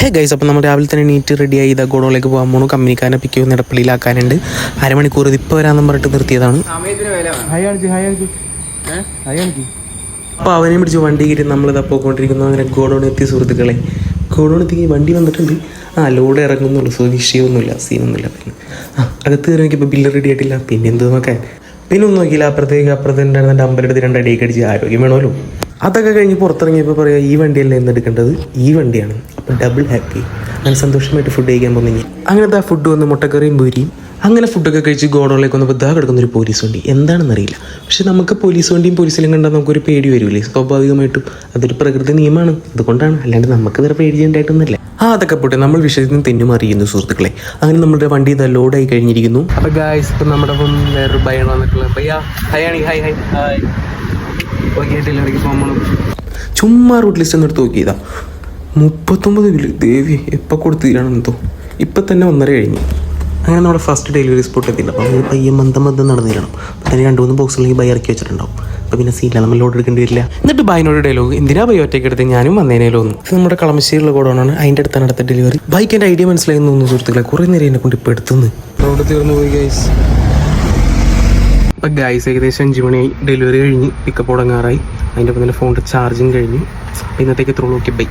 Hey guys, അപ്പോൾ നമ്മൾ രാവിലെ തന്നെ നീറ്റ് റെഡി ആയി ഇതാ ഗോഡോളിലേക്ക് പോകാൻ പോകണം. കമ്പനിക്കാരനെ പിക്ക് ചെയ്യുന്ന ഇടപ്പള്ളിയിലാക്കാനുണ്ട്. അരമണിക്കൂർ ഇതിപ്പോൾ വരാമെന്ന് പറഞ്ഞിട്ട് നിർത്തിയതാണ്. അപ്പോൾ അവനെയും പിടിച്ച് വണ്ടി കയറി നമ്മളിതാ പോയിക്കൊണ്ടിരിക്കുന്നു. അങ്ങനെ ഗോഡോൺ എത്തി സുഹൃത്തുക്കളെ. ഗോഡോൺ എത്തി വണ്ടി വന്നിട്ടുണ്ട്. ലോഡ് ഇറങ്ങുന്നുള്ളൂ. സോ വിഷയമൊന്നുമില്ല, സീനൊന്നുമില്ല. പിന്നെ അകത്ത് കയറി നോക്കിയപ്പോൾ ബില്ല് റെഡി ആയിട്ടില്ല. പിന്നെ എന്ത് നോക്കാൻ, പിന്നെ ഒന്നും നോക്കിയില്ല. അപ്പുറത്തുണ്ടായിരുന്ന നമ്പർ എടുത്ത് 2 അടിയൊക്കെ അടിച്ച് ആരോഗ്യം വേണമല്ലോ. അതൊക്കെ കഴിഞ്ഞ് പുറത്തിറങ്ങിയപ്പോൾ പറയുക ഈ വണ്ടിയല്ല എന്ന് എടുക്കേണ്ടത്, ഈ വണ്ടിയാണ്. അപ്പം ഡബിൾ ഹാപ്പി. അങ്ങനെ സന്തോഷമായിട്ട് ഫുഡ് കഴിക്കാൻ പോകുന്നെങ്കിൽ അങ്ങനത്തെ ആ ഫുഡ് വന്ന് മുട്ടക്കറിയും പൂരിയും. അങ്ങനെ ഫുഡൊക്കെ കഴിച്ച് ഗോഡൗണിലേക്ക് വന്നപ്പോൾ ഇതാ കിടക്കുന്നൊരു പോലീസ് വണ്ടി. എന്താണെന്നറിയില്ല, പക്ഷെ നമുക്ക് പോലീസ് വണ്ടിയും പോലീസിലും കണ്ടാൽ നമുക്കൊരു പേടി വരില്ലേ സ്വാഭാവികമായിട്ടും. അതൊരു പ്രകൃതി നിയമമാണ്, അതുകൊണ്ടാണ്. അല്ലാണ്ട് നമുക്ക് വേറെ പേടി ഉണ്ടായിട്ടൊന്നുമില്ല. അതൊക്കെ പോട്ടെ, നമ്മൾ വിഷയത്തിൽ നിന്ന് തെന്നുമാറിയിരുന്നു സുഹൃത്തുക്കളെ. അങ്ങനെ നമ്മുടെ വണ്ടി ഇതാ ലോഡായി കഴിഞ്ഞിരിക്കുന്നു. അപ്പോൾ ഗായ്സ്, ഇപ്പം നമ്മുടെ ഒപ്പം വേറൊരു ഭയാണ് വന്നിട്ടുള്ളത്. ഭയ്യ ഹൈ ഓക്കെ, ഡെലിവറിക്ക് പോകണം. ചുമ്മാ റൂട്ട് ലിസ്റ്റ് ഒന്ന് എടുത്ത് നോക്കിയതാ. 39 ബില്ല്. ദേവി എപ്പോൾ കൊടുത്തില്ലാണെന്നോ. ഇപ്പം തന്നെ 1:30 കഴിഞ്ഞു. അങ്ങനെ നമ്മുടെ ഫസ്റ്റ് ഡെലിവറി സ്പോട്ട് എത്തിയില്ല. അപ്പോൾ നമ്മൾ പയ്യെ മന്ദം നടന്നിരണം. അപ്പോൾ തന്നെ 2-3 ബോക്സിലേക്ക് ബൈ ഇറക്കി വെച്ചിട്ടുണ്ടാവും. അപ്പോൾ പിന്നെ സീനില്ല, നമ്മൾ ലോഡ് എടുക്കേണ്ടി വരില്ല. എന്നിട്ട് ബൈനോട് ഡയലോഗ്, എന്തിനാ ബൈ ഒറ്റയ്ക്ക് എടുത്ത് ഞാനും വന്നേനേലോ ഒന്ന്. ഇത് നമ്മുടെ കളമശ്ശേരിയുള്ള ഗോഡൗണാണ്. അതിൻ്റെ അടുത്താണ് അടുത്ത ഡെലിവറി. ബൈക്കിൻ്റെ ഐഡിയ മനസ്സിലായി തോന്നുന്നു സുഹൃത്തുക്കളെ. കുറേ നേരം എന്നെ കൊണ്ട് ഇപ്പോൾ എടുത്തുനിന്ന് റോഡ് തീർന്നു പോയി ഗൈസ്. അപ്പം ഗൈസ് ഏകദേശം 5 മണിയായി. ഡെലിവറി കഴിഞ്ഞ് പിക്കപ്പ് തുടങ്ങാറായി. അതിൻ്റെ ഒപ്പം തന്നെ ഫോണിൻ്റെ ചാർജിങ് കഴിഞ്ഞു. ഇന്നത്തേക്ക് ത്രൂ നോക്കി ബൈ.